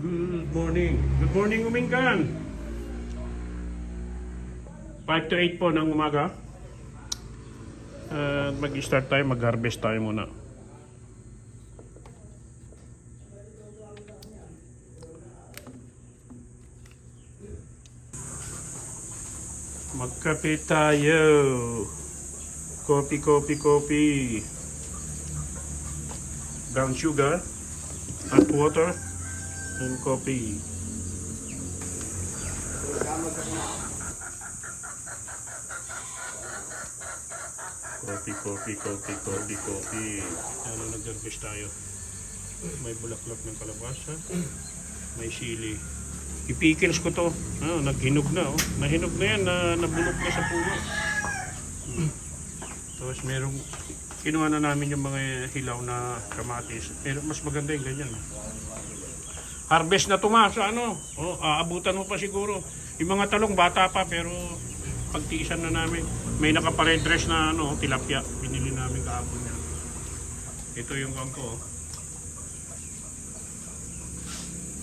Good morning. Good morning, Umingkan. 5 to 8 po ng umaga. Mag-start tayo, mag-harvest tayo muna. Magkape tayo. Coffee. Brown sugar, hot water, and coffee. Coffee. Ano, nag-harvest tayo. May bulaklak ng kalabasa, may sili. Ipikils ko to. Naghinog na. Nahinog na yan, nabulok na sa puno. Tapos merong, kinuha na namin yung mga hilaw na kamatis. Pero mas maganda yung ganyan. Harvest na tuma sa ano. Aabutan mo pa siguro. Yung mga talong bata pa pero pagtiisan na namin. May naka-red dress na tilapia. Binili namin kahapon yan. Ito yung angko.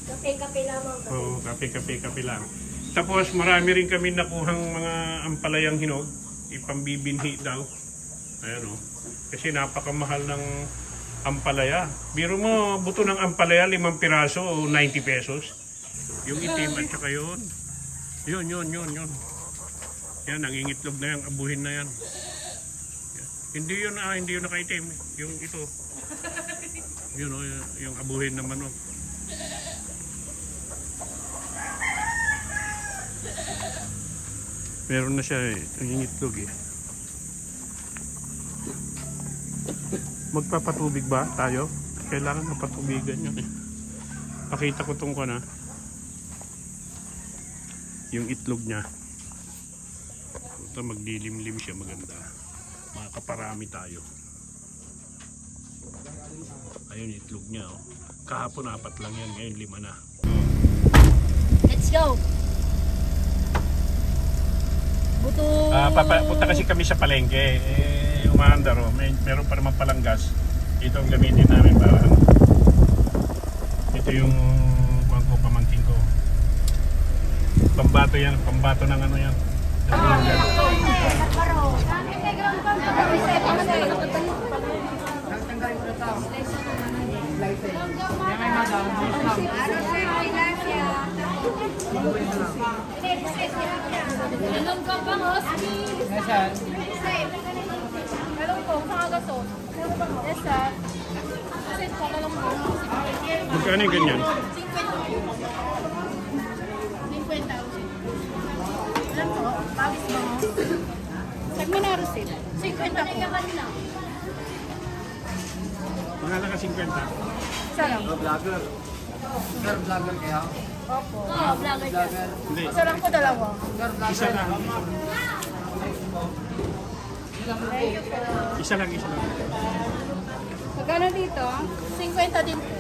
Kape lamang. Oo, kape lang. Tapos marami rin kami nakuhang mga ampalayang hinog. Ipambibinhi daw. Ayan o. Kasi napakamahal ng ampalaya. Biro mo, buto ng ampalaya, 5 piraso o 90 pesos. Yung itim at saka yun. Yun. Yan, nangingitlog na yan, abuhin na yan. Hindi yun nakaitim. Yung ito. Yun o, yung abuhin naman o. Meron na siya nangingitlog eh. Magpapatubig ba tayo? Kailangan mapatubigan yun eh. Pakita ko tong na yung itlog niya. Ito, magdilimlim siya, maganda. Makakaparami tayo. Ayun yung itlog niya oh. Kahapon 4 lang yan, ngayon 5 na. Let's go! Buto! Punta kasi kami sa palengke. Umaandar oh. Meron pa naman palang gas. Ito ang gamitin namin para ito yung pamangking ko. Pambato yan, pambato ng ano yan. Inom ka bang hospice? Nasaan? Kalong po, sa agason. Yes, sir. Kasi po, kalong po. Magkano yung ganyan? 50. 50. Alam po, pawis mo. Nagminaro sila. 50 po. Mahal ka 50. Isa lang. Vlogger. Sir, vlogger kaya? Opo. Oo, vlogger siya. Hindi. Isa lang po, dalawa. Sir, vlogger. Isa lang. Thank you po. Isa lang. Magkano dito? 50 din po.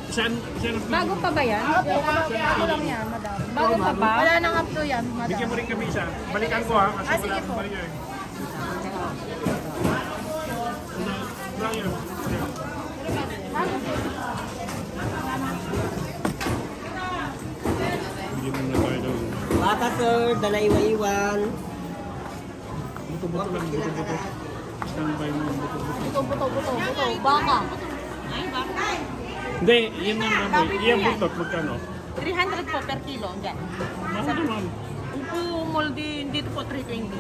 Saan? Bago pa ba yan? Bago lang yan, madam. Bago pa ba? Wala nang up to yan, madam. Bigyan mo rin kami isa. Balikan ko ha. Kasi Sige po. Wala yun. Bigyan mo na tayo doon. Bata sir, dalay-iwan. Buto. Standby mo. Buto. Buto. Baka. Hindi, yan ang naboy. Yan butot. Magkano? 300 po per kilo, dyan. Ano naman? Po, moldy, dito po 320.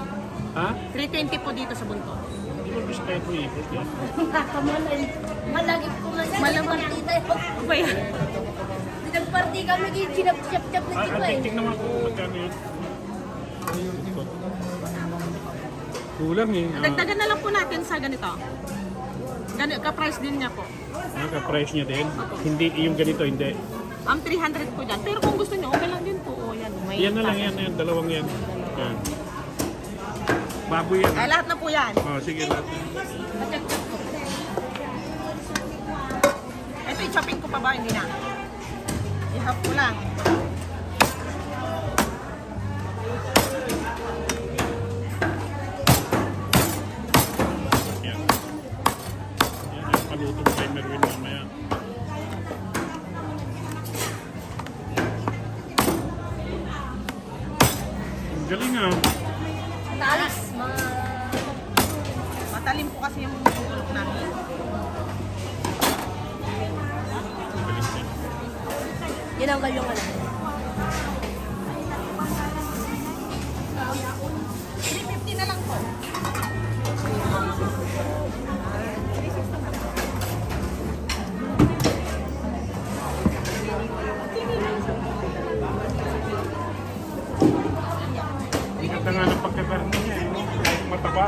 Ha? 320 po dito sa buntot. Hindi mo respeto mo ipot yan. Kakamalay. Malagip ko na sa party tayo. Ba yan? Nagparty kami, kinap-chap-chap na dito eh. Tingnan mo kung magkano yun. Kulang eh. Dagdagan na lang po natin sa ganito. Ka-price din niya po. Naka-price niya din. Hindi, yung ganito hindi. Ang 300 po dyan. Pero kung gusto niyo, okay lang din po. O, yan, may Yan na lang yan. Dalawang yan. Yan. Baboy yan. Ay, lahat na po yan. Sige lahat. Check po. Ito, i-chopping ko pa ba? Hindi na. I-half ko lang. Yan. Yan. Paluto kay Merwin mamaya. Galing ah. Talis, mga... Matalim po kasi yung bulok namin. Galing din. Yun ang galong ano. 350 na lang po. Ang ganda nga ng pagkakarni niya, eh, no? Kahit mataba.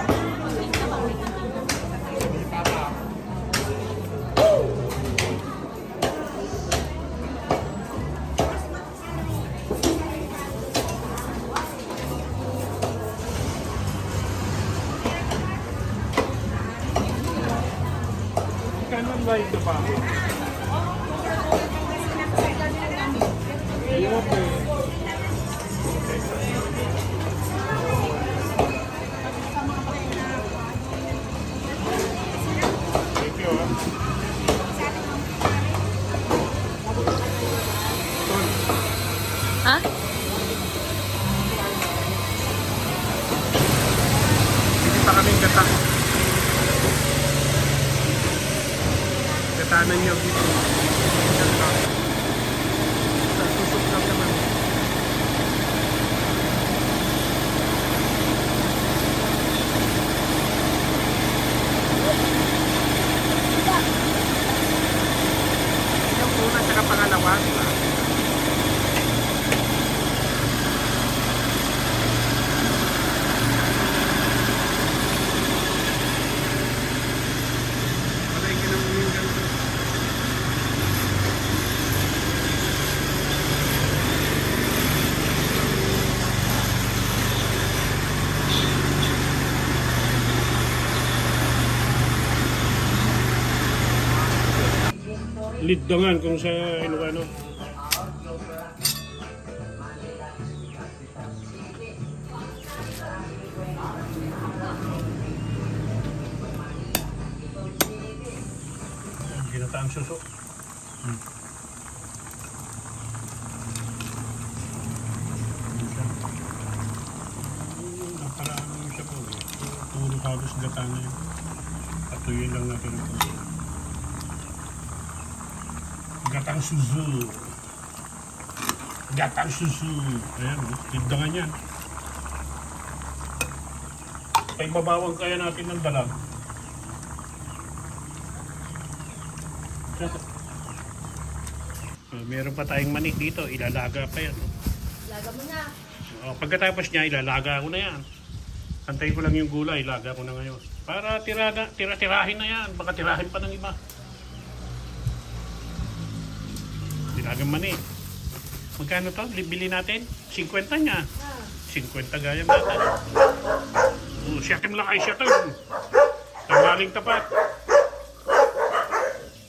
Kanon ba ito pa? Ayun eh. Thank you ah. Ton, Ha? hindi pa kaming gata. Gatanan niyo dito. Susok lang naman. Yung una tsaka pangalawa, di ba? Patay ka ng uling ganito. Liddangan kung sa Ilocano. Ginataang suso. Naparaan mo siya po. Puro halos gata na yun. Patuyin lang natin ito. Gatang susu. Gatang susu. Ayan, tindangan yan. Paibabawang kaya natin ng dalag. Meron pa tayong manik dito. Ilalaga pa yan. Laga mo na. Pagkatapos niya, ilalaga ko na yan. Antayin ko lang yung gulay. Ilaga ko na ngayon. Para tira-tirahin na yan. Baka tirahin pa ng iba. Dilagang mani. Magkano to? Bili natin? 50 niya. 50 gaya natin. Siyakim lang ay siya to. Tanggaling tapat.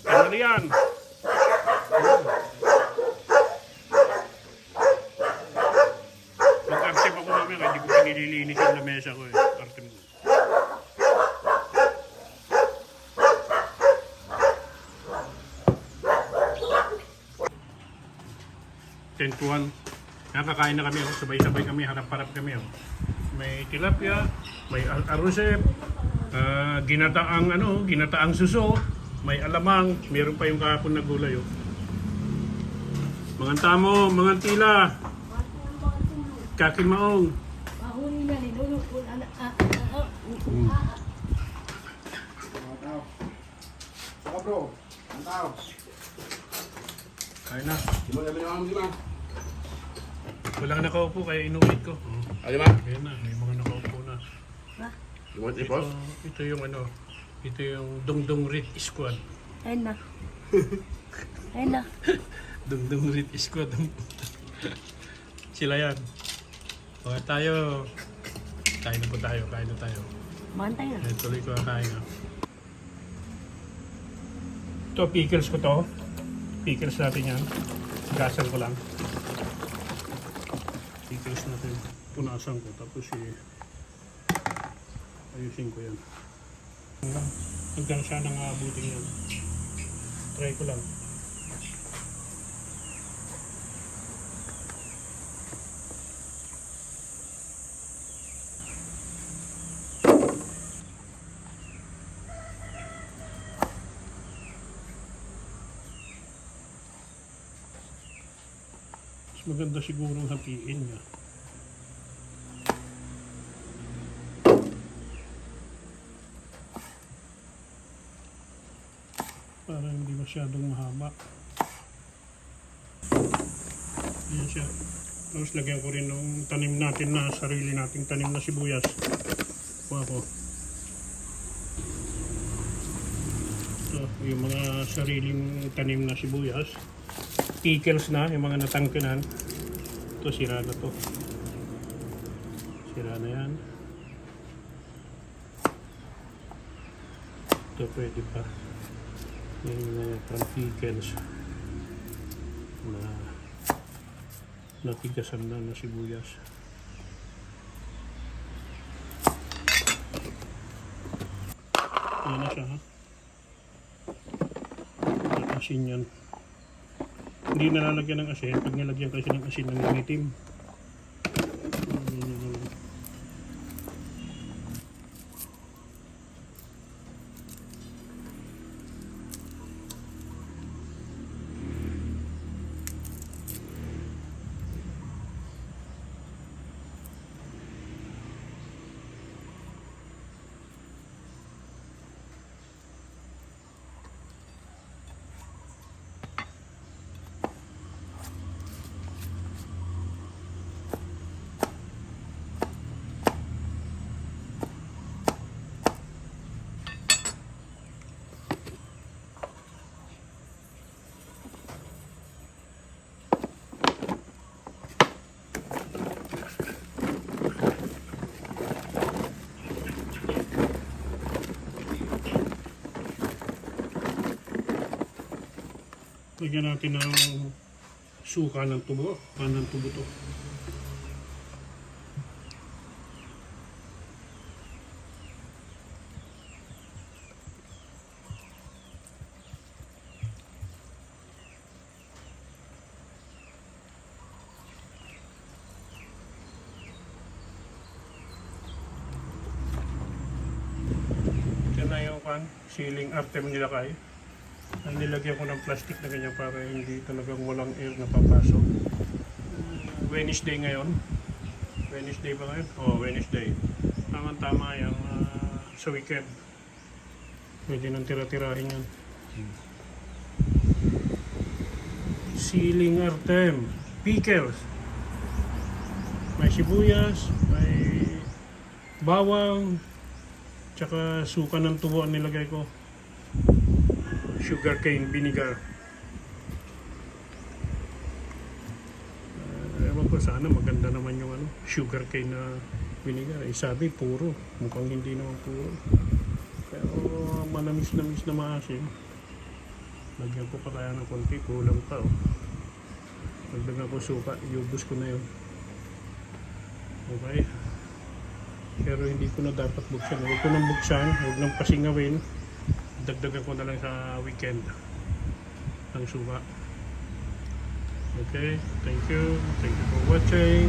Tangali yan. Mag-accept ako mamaya. Hindi ko pinililinis yung lamesa ko eh. Arte mo. Tentuan. Nakakain na kami, oh. Sabay-sabay kami, harap-harap kami. Oh. May tilapia, may arusep, ginataang suso, may alamang, meron pa yung kahapon na gulay. Oh. Mga tamo, mga tila, kakimaong. Mahuli na ni Lolo. Saka bro, ang tao. Kain na. Di mo namin yung lima. Walang nakaupo, kaya inulit ko. Lima? Ayan na, may mga nakaupo na. You want ipos? Ito yung ito yung Dongdong Rit Squad. Ayun na. Ayun na. Dongdong Rit Squad. Sila yan. Okay, tayo. Kain na tayo. Mantay na. Tuloy ko ang kain. Ito, pickles ko to. Pickles natin yan. Gasan ko lang. Pickles natin. Punasan ko. Tapos ayusin ko yan. Hanggang siya nang aabutin yan. Try ko lang. Mas maganda siguro hatiin niya. Para hindi masyadong mahaba. Yan siya. Tapos lagyan ko rin ng tanim natin na sarili nating tanim na sibuyas. Kuha ko. Ito, yung mga sariling tanim na sibuyas. Pickles na, yung mga natangkinan. Ito, sira na to. Sira na yan. Ito pwede pa. Yung mga pang pickles na natigasan na na sibuyas. Ayan na siya, ha? May asin yan. Hindi nalalagyan ng asin. Pag nilagyan kasi ng asin ng itim. Lagyan natin ng suka ng tubo. Panang tubo to. Yan na yung ceiling after nilakay. Ang nilagyan ko ng plastic na ganyan para hindi talagang walang air na papasok. Wednesday ngayon. Wednesday ba ngayon? Oo, Wednesday. Tama-tama yung sa weekend. Pwede nang tira-tirahin yan. Ceiling Artem. Pickles. May sibuyas, may bawang, tsaka suka ng tubo ang nilagay ko. Sugarcane vinegar. Ewan ko, sana maganda naman yung sugarcane na vinegar. Sabi puro, mukhang hindi naman puro. Pero manamis-namis na maasim. Lagyan ko pa kaya ng konti, kulang pa. Magdagan ko suka, iubos ko na yun. Okay. Pero hindi ko na dapat buksan. Huwag ko nang buksan, huwag nang pasingawin. Dagdagan ko na lang sa weekend ang suka. Okay, thank you for watching.